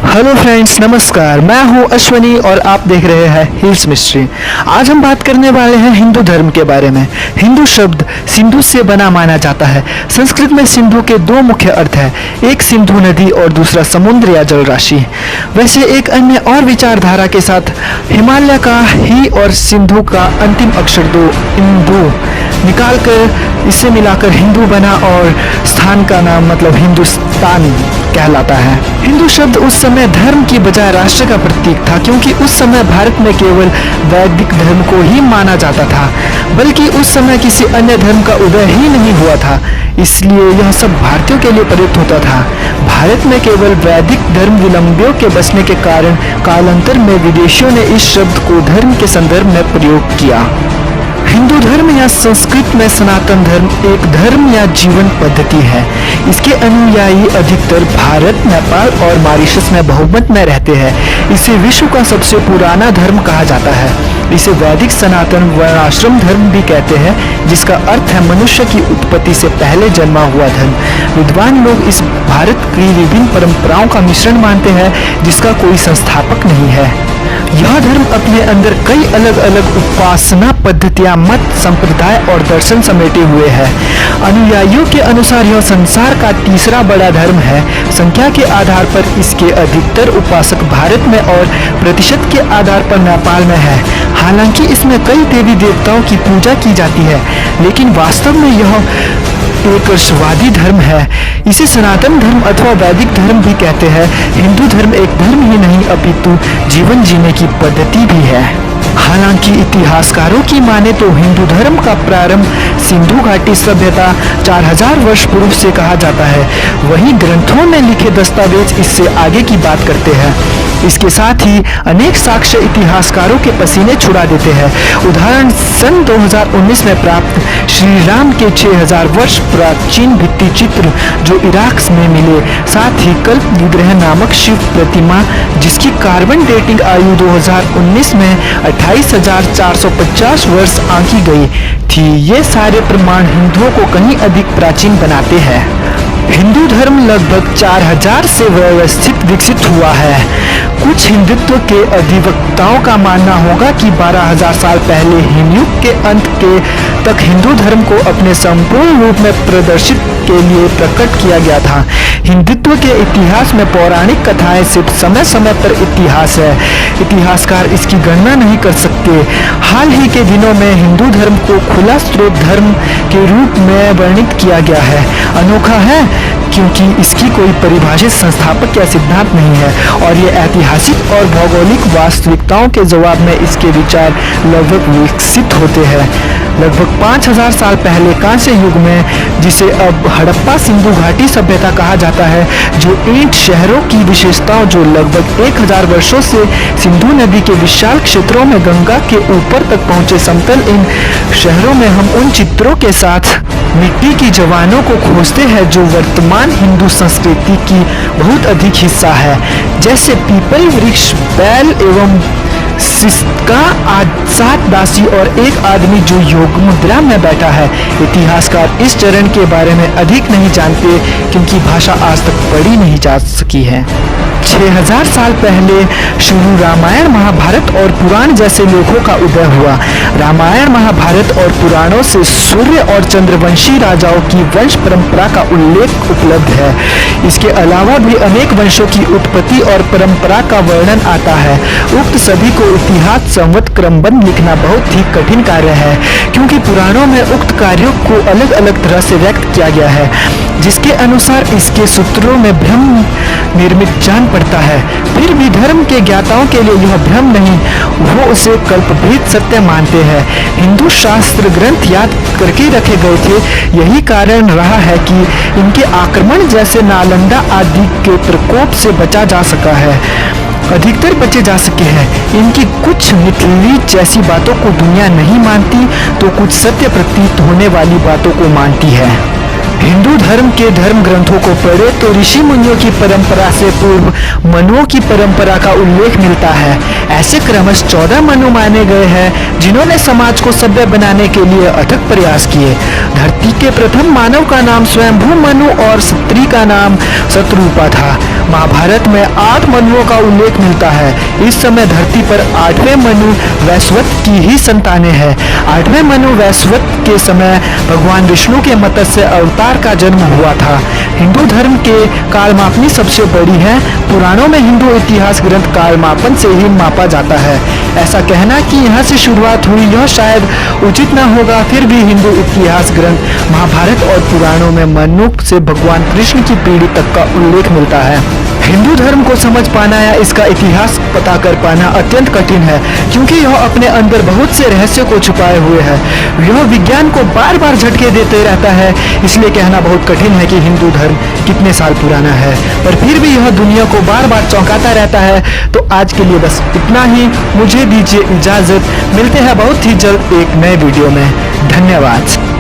Hello friends, नमस्कार। मैं हूं अश्वनी और आप देख रहे हैं हिल्स मिस्ट्री। आज हम बात करने वाले हैं हिंदू धर्म के बारे में। हिंदू शब्द सिंधु से बना माना जाता है। संस्कृत में सिंधु के दो मुख्य अर्थ हैं, एक सिंधु नदी और दूसरा समुद्र या जल राशि। वैसे एक अन्य और विचारधारा के साथ हिमालय का ही और सिंधु का अंतिम अक्षर दो इंदु निकालकर इसे मिलाकर हिंदू बना और स्थान का नाम मतलब हिंदुस्तान कहलाता है। हिंदू शब्द उस समय धर्म की बजाय राष्ट्र का प्रतीक था, क्योंकि उस समय भारत में केवल वैदिक धर्म को ही माना जाता था, बल्कि उस समय किसी अन्य धर्म का उदय ही नहीं हुआ था। इसलिए यह सब भारतीयों के लिए प्रयुक्त होता था। भारत में केवल वैदिक धर्मावलंबियों के बसने के कारण कालांतर में विदेशियों ने इस शब्द को धर्म के संदर्भ में प्रयोग किया। हिंदू धर्म या संस्कृत में सनातन धर्म एक धर्म या जीवन पद्धति है। इसके अनुयायी अधिकतर भारत, नेपाल और मॉरिशस में बहुमत में रहते हैं। इसे विश्व का सबसे पुराना धर्म कहा जाता है। इसे वैदिक सनातन वर्णाश्रम धर्म भी कहते हैं, जिसका अर्थ है मनुष्य की उत्पत्ति से पहले जन्मा हुआ धर्म। विद्वान लोग इस भारत की विभिन्न परंपराओं का मिश्रण मानते हैं, जिसका कोई संस्थापक नहीं है। यह धर्म अपने अंदर कई अलग अलग उपासना पद्धतियां, मत, संप्रदाय और दर्शन समेटे हुए है। अनुयायियों के अनुसार यह संसार का तीसरा बड़ा धर्म है। संख्या के आधार पर इसके अधिकतर उपासक भारत में और प्रतिशत के आधार पर नेपाल में है। हालांकि इसमें कई देवी देवताओं की पूजा की जाती है, लेकिन वास्तव में यह एकशवादी धर्म है। इसे सनातन धर्म अथवा वैदिक धर्म भी कहते हैं। हिंदू धर्म एक धर्म ही नहीं अपितु जीवन जीने की पद्धति भी है। हालांकि इतिहासकारों की माने तो हिंदू धर्म का प्रारंभ सिंधु घाटी सभ्यता 4000 वर्ष पूर्व से कहा जाता है। वहीं ग्रंथों में लिखे दस्तावेज इससे आगे की बात करते हैं। इसके साथ ही अनेक साक्ष्य इतिहासकारों के पसीने छुड़ा देते हैं। उदाहरण सन 2019 में प्राप्त श्री राम के 6000 वर्ष प्राचीन भित्ति चित्र जो इराक में मिले, साथ ही कल्प विग्रह नामक शिव प्रतिमा जिसकी कार्बन डेटिंग आयु 2019 में 28,450 वर्ष आंकी गई थी। ये सारे प्रमाण हिंदुओं को कहीं अधिक प्राचीन बनाते हैं। हिंदू धर्म लगभग 4000 से व्यवस्थित विकसित हुआ है। कुछ हिंदुत्व के अधिवक्ताओं का मानना होगा कि 12000 साल पहले हिमयुग के अंत के तक हिंदू धर्म को अपने संपूर्ण रूप में प्रदर्शित के लिए प्रकट किया गया था। हिंदुत्व के इतिहास में पौराणिक कथाएं सिर्फ समय समय पर इतिहास है। इतिहासकार इसकी गणना नहीं कर सकते। हाल ही के दिनों में हिंदू धर्म को खुला स्रोत धर्म के रूप में वर्णित किया गया है। अनोखा है क्योंकि इसकी कोई परिभाषित संस्थापक या सिद्धांत नहीं है, और ये ऐतिहासिक और भौगोलिक वास्तविकताओं के जवाब में इसके विचार लगभग विकसित होते हैं। लगभग 5000 साल पहले कांस्य युग में, जिसे अब हड़प्पा सिंधु घाटी सभ्यता कहा जाता है, जो ईंट शहरों की विशेषताओं जो लगभग 1000 वर्षों से सिंधु नदी के विशाल क्षेत्रों में गंगा के ऊपर तक पहुंचे समतल इन शहरों में हम उन चित्रों के साथ मिट्टी की जवानों को खोजते हैं जो वर्तमान हिंदू संस्कृति की बहुत अधिक हिस्सा है, जैसे पीपल वृक्ष, बैल एवं सिक्का, 7 दासी और एक आदमी जो योग मुद्रा में बैठा है। इतिहासकार इस चरण के बारे में अधिक नहीं जानते क्योंकि भाषा आज तक पढ़ी नहीं जा सकी है। 6000 साल पहले शुरू रामायण, महाभारत और पुराण जैसे लेखों का उदय हुआ। रामायण, महाभारत और पुराणों से सूर्य और चंद्रवंशी राजाओं की वंश परंपरा का उल्लेख उपलब्ध है। इसके अलावा भी अनेक वंशों की उत्पत्ति और परंपरा का वर्णन आता है। उक्त सभी को इतिहास संवत क्रमबद्ध लिखना बहुत ही कठिन कार्य है, क्योंकि पुराणों में उक्त कार्यों को अलग अलग तरह से व्यक्त किया गया है, जिसके अनुसार इसके सूत्रों में भ्रम निर्मित जान पड़ता है। फिर भी धर्म के ज्ञाताओं के लिए यह भ्रम नहीं, वो उसे कल्पभेद सत्य मानते हैं। हिंदू शास्त्र ग्रंथ याद करके रखे गए थे। यही कारण रहा है कि इनके आक्रमण जैसे नालंदा आदि के प्रकोप से बचा जा सका है, अधिकतर बचे जा सके हैं। इनकी कुछ मिथली जैसी बातों को दुनिया नहीं मानती, तो कुछ सत्य प्रतीत होने वाली बातों को मानती है। हिंदू धर्म के धर्म ग्रंथों को पढ़े तो ऋषि मुनियों की परंपरा से पूर्व मनुओं की परंपरा का उल्लेख मिलता है। ऐसे क्रमश 14 मनु माने गए हैं जिन्होंने समाज को सभ्य बनाने के लिए अथक प्रयास किए। धरती के प्रथम मानव का नाम स्वयंभू मनु और स्त्री का नाम शत्रुपा था। महाभारत में 8 मनुओं का उल्लेख मिलता है। इस समय धरती पर 8वें मनु वैश्वत की ही संतानें हैं। 8वें मनु वैश्वत के समय भगवान विष्णु के मत्स्य अवतार का जन्म हुआ था। हिंदू धर्म के कालमापनी सबसे बड़ी है। पुराणों में हिंदू इतिहास ग्रंथ कालमापन से ही मापा जाता है। ऐसा कहना कि यहाँ से शुरुआत हुई यह शायद उचित न होगा, फिर भी हिंदू इतिहास ग्रंथ महाभारत और पुराणों में मनु से भगवान कृष्ण की पीढ़ी तक का उल्लेख मिलता है। हिंदू धर्म को समझ पाना या इसका इतिहास पता कर पाना अत्यंत कठिन है, क्योंकि यह अपने अंदर बहुत से रहस्य को छुपाए हुए है। यह विज्ञान को बार बार झटके देते रहता है, इसलिए कहना बहुत कठिन है कि हिंदू धर्म कितने साल पुराना है, पर फिर भी यह दुनिया को बार बार चौंकाता रहता है। तो आज के लिए बस इतना ही। मुझे दीजिए इजाजत, मिलते हैं बहुत ही जल्द एक नए वीडियो में। धन्यवाद।